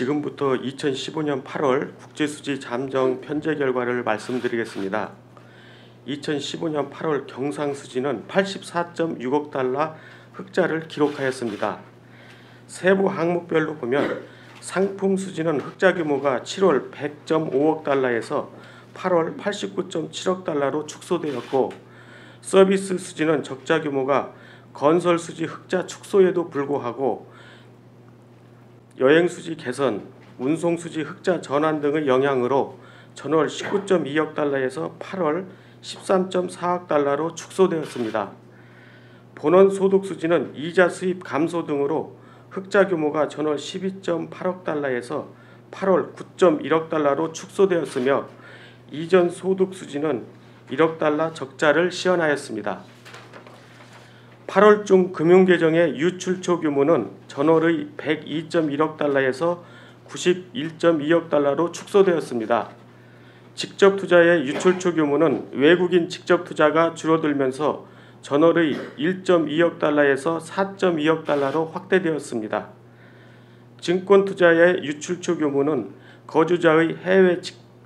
지금부터 2015년 8월 국제수지 잠정 편제 결과를 말씀드리겠습니다. 2015년 8월 경상수지는 84.6억 달러 흑자를 기록하였습니다. 세부 항목별로 보면 상품 수지는 흑자 규모가 7월 100.5억 달러에서 8월 89.7억 달러로 축소되었고, 서비스 수지는 적자 규모가 건설 수지 흑자 축소에도 불구하고 여행 수지 개선, 운송 수지 흑자 전환 등의 영향으로 전월 19.2억 달러에서 8월 13.4억 달러로 축소되었습니다. 본원 소득 수지는 이자 수입 감소 등으로 흑자 규모가 전월 12.8억 달러에서 8월 9.1억 달러로 축소되었으며, 이전 소득 수지는 1억 달러 적자를 시현하였습니다. 8월 중 금융계정의 유출처 규모는 전월의 102.1억 달러에서 91.2억 달러로 축소되었습니다. 직접 투자의 유출처 규모는 외국인 직접 투자가 줄어들면서 전월의 1.2억 달러에서 4.2억 달러로 확대되었습니다. 증권 투자의 유출처 규모는 거주자의 해외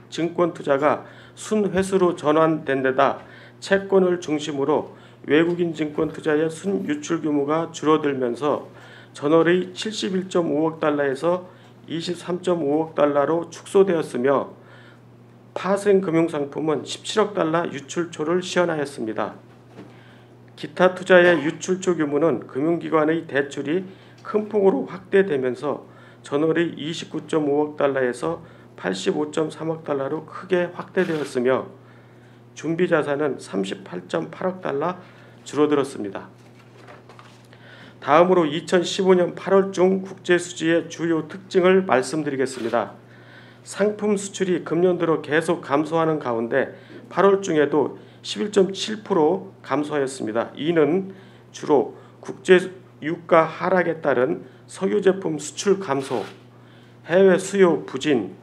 증권 투자가 순회수로 전환된 데다 채권을 중심으로 외국인 증권 투자의 순유출 규모가 줄어들면서 전월의 71.5억 달러에서 23.5억 달러로 축소되었으며, 파생 금융상품은 17억 달러 유출처를 시현하였습니다. 기타 투자의 유출처 규모는 금융기관의 대출이 큰 폭으로 확대되면서 전월의 29.5억 달러에서 85.3억 달러로 크게 확대되었으며, 준비자산은 38.8억 달러 줄어들었습니다. 다음으로 2015년 8월 중 국제수지의 주요 특징을 말씀드리겠습니다. 상품 수출이 금년 들어 계속 감소하는 가운데 8월 중에도 11.7% 감소하였습니다. 이는 주로 국제 유가 하락에 따른 석유 제품 수출 감소, 해외 수요 부진,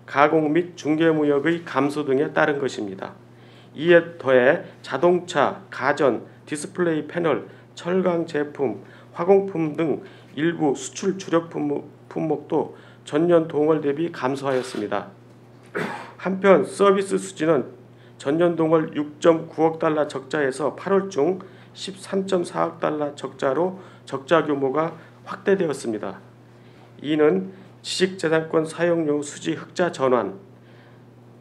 가공 및 중개무역의 감소 등에 따른 것입니다. 이에 더해 자동차, 가전, 디스플레이 패널, 철강 제품, 화공품 등 일부 수출 주력 품목도 전년 동월 대비 감소하였습니다. 한편 서비스 수지는 전년 동월 6.9억 달러 적자에서 8월 중 13.4억 달러 적자로 적자 규모가 확대되었습니다. 이는 지식재산권 사용료 수지 흑자 전환,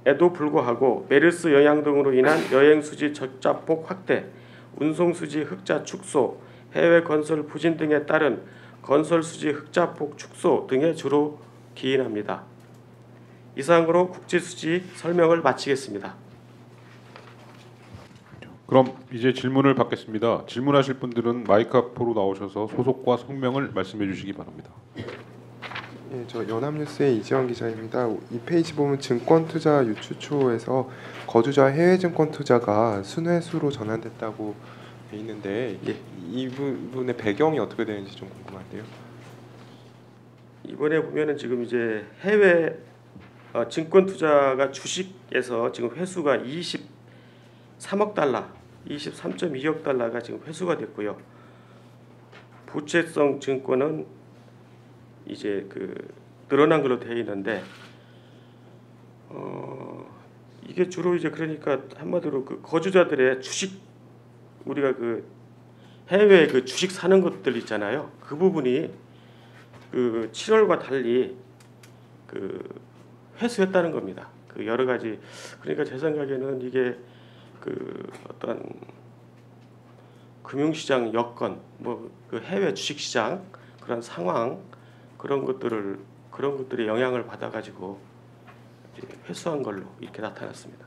에도 불구하고 메르스 영향 등으로 인한 여행 수지 적자폭 확대, 운송 수지 흑자 축소, 해외 건설 부진 등에 따른 건설 수지 흑자폭 축소 등에 주로 기인합니다. 이상으로 국제 수지 설명을 마치겠습니다. 그럼 이제 질문을 받겠습니다. 질문하실 분들은 마이크 앞으로 나오셔서 소속과 성명을 말씀해 주시기 바랍니다. 예, 저 연합뉴스의 이지원 기자입니다. 이 페이지 보면 증권투자 유출처에서 거주자 해외 증권 투자가 순회수로 전환됐다고 돼 있는데, 이 부분의 배경이 어떻게 되는지 좀 궁금한데요. 이번에 보면은 지금 이제 해외 증권 투자가 주식에서 지금 회수가 23억 달러, 23.2억 달러가 지금 회수가 됐고요. 부채성 증권은 이제 늘어난 걸로 되어 있는데, 이게 주로 이제 그러니까 한마디로 거주자들의 주식, 우리가 해외 주식 사는 것들 있잖아요. 그 부분이 7월과 달리 회수했다는 겁니다. 여러 가지, 그러니까 제 생각에는 이게 어떤 금융시장 여건, 해외 주식시장 그런 상황, 그런 것들의 영향을 받아가지고 회수한 걸로 이렇게 나타났습니다.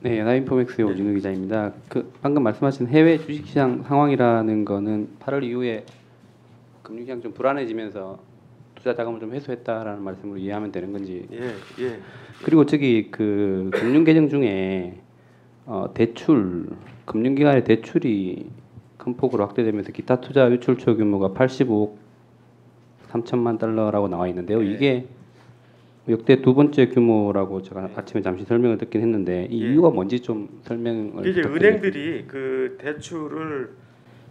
네, 연합인포맥스의 오진우 기자입니다. 방금 말씀하신 해외 주식시장 상황이라는 거는 8월 이후에 금융시장 좀 불안해지면서 투자 자금을 좀 회수했다라는 말씀으로 이해하면 되는 건지. 예. 그리고 저기 금융 계정 중에 대출, 금융기관의 대출이 큰 폭으로 확대되면서 기타 투자 유출처 규모가 85억 3천만 달러라고 나와 있는데요. 이게 역대 두 번째 규모라고 제가 아침에 잠시 설명을 듣긴 했는데, 이 이유가 뭔지 좀 설명을 이제 부탁드립니다. 은행들이 대출을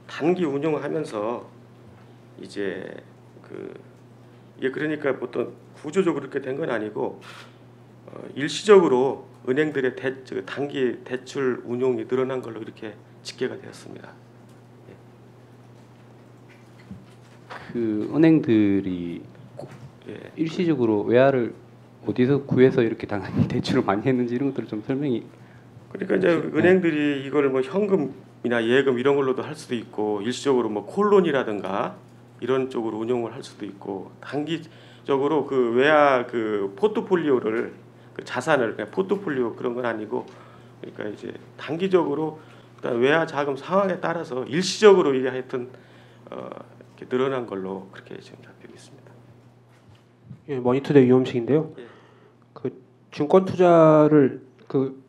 단기 운용하면서 이제 이게 그러니까 어떤 구조적으로 그렇게 된 건 아니고 일시적으로 은행들의 단기 대출 운용이 늘어난 걸로 이렇게 집계가 되었습니다. 그 은행들이 예. 일시적으로 외화를 어디서 구해서 이렇게 당연히 대출을 많이 했는지 이런 것들을 좀 설명이. 그러니까 이제 은행들이 이걸 뭐 현금이나 예금 이런 걸로도 할 수도 있고 일시적으로 뭐 콜론이라든가 이런 쪽으로 운용을 할 수도 있고 단기적으로 그 외화 그 포트폴리오를 그 자산을 그냥 포트폴리오 그런 건 아니고 그러니까 이제 단기적으로 일단 외화 자금 상황에 따라서 일시적으로 이게 하여튼 이렇게 늘어난 걸로 그렇게 지금 잡히고 있습니다. 예, 머니투데이 유엄식인데요. 예. 그 증권 투자를 그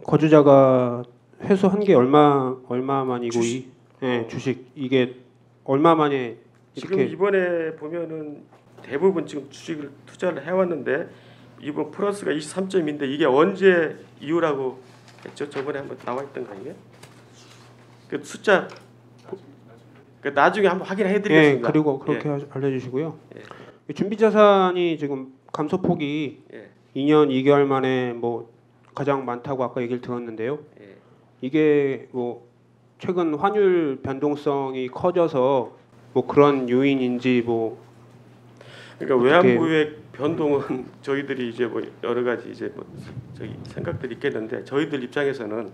거주자가 회수한 게 얼마만이고 주식. 주식 이게 얼마 만에 지금 이렇게 이번에 보면은 대부분 지금 주식을 투자를 해왔는데 이번 플러스가 23점인데 이게 언제 이후라고 했죠? 저번에 한번 나와 있던가 이게? 그 숫자 그 나중에 한번 확인해드리겠습니다. 예, 그리고 그렇게 알려주시고요. 예. 준비 자산이 지금 감소폭이 예. 2년 2개월 만에 뭐 가장 많다고 아까 얘기를 들었는데요. 예. 이게 뭐 최근 환율 변동성이 커져서 뭐 그런 요인인지 뭐 그러니까 어떻게- 외환보유의 변동은 저희들이 이제 뭐 여러 가지 이제 뭐 저기 생각들이 있겠는데 저희들 입장에서는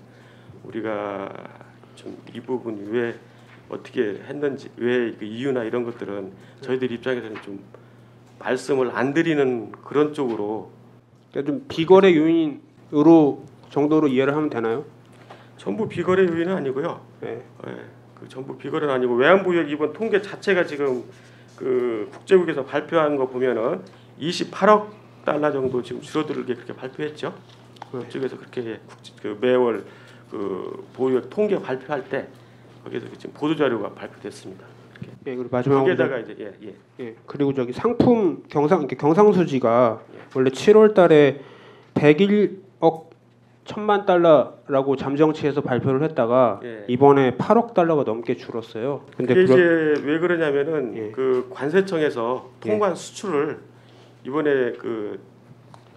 우리가 좀 이 부분이 왜 어떻게 했는지 왜 그 이유나 이런 것들은 저희들 입장에서는 좀 말씀을 안 드리는 그런 쪽으로 그러니까 좀 비거래 요인으로 정도로 이해를 하면 되나요? 전부 비거래 요인은 아니고요. 네. 예, 그 전부 비거래는 아니고 외환보유액 이번 통계 자체가 지금 그 국제국에서 발표한 거 보면은 28억 달러 정도 지금 줄어들게 그렇게 발표했죠. 그쪽에서 그렇게 그 매월 그 보유액 통계 발표할 때 거기서 지금 보도 자료가 발표됐습니다. 예, 그리고 마지막으로 거기에다가 이제 그리고 저기 상품 경상수지가 원래 7월달에 101억 1천만 달러라고 잠정치에서 발표를 했다가 예. 이번에 8억 달러가 넘게 줄었어요. 근데 그게 이제 왜 그러냐면은 예. 그 관세청에서 통관 수출을 이번에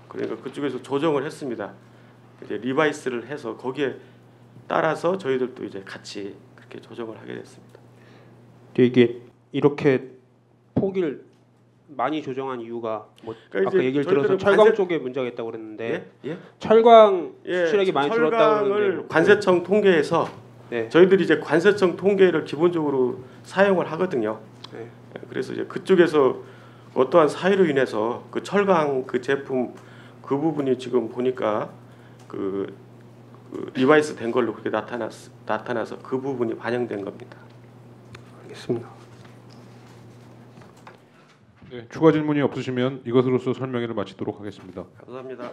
그러니까 그쪽에서 조정을 했습니다. 이제 리바이스를 해서 거기에 따라서 저희들도 이제 같이 그렇게 조정을 하게 됐습니다. 이게 이렇게 포기를 많이 조정한 이유가 뭐 그러니까 아까 이제 얘기를 들어서 저희들은 철강 쪽에 문제가 있다고 그랬는데 예? 철강 예, 수출액이 많이 줄었다고 철강을 그러는데 관세청 통계에서 네. 저희들이 이제 관세청 통계를 기본적으로 사용을 하거든요. 네. 그래서 이제 그쪽에서 어떠한 사유로 인해서 그 철강 그 제품 그 부분이 지금 보니까 그 리바이스 된 걸로 그렇게 나타나서 그 부분이 반영된 겁니다. 알겠습니다. 네, 추가 질문이 없으시면 이것으로서 설명회를 마치도록 하겠습니다. 감사합니다.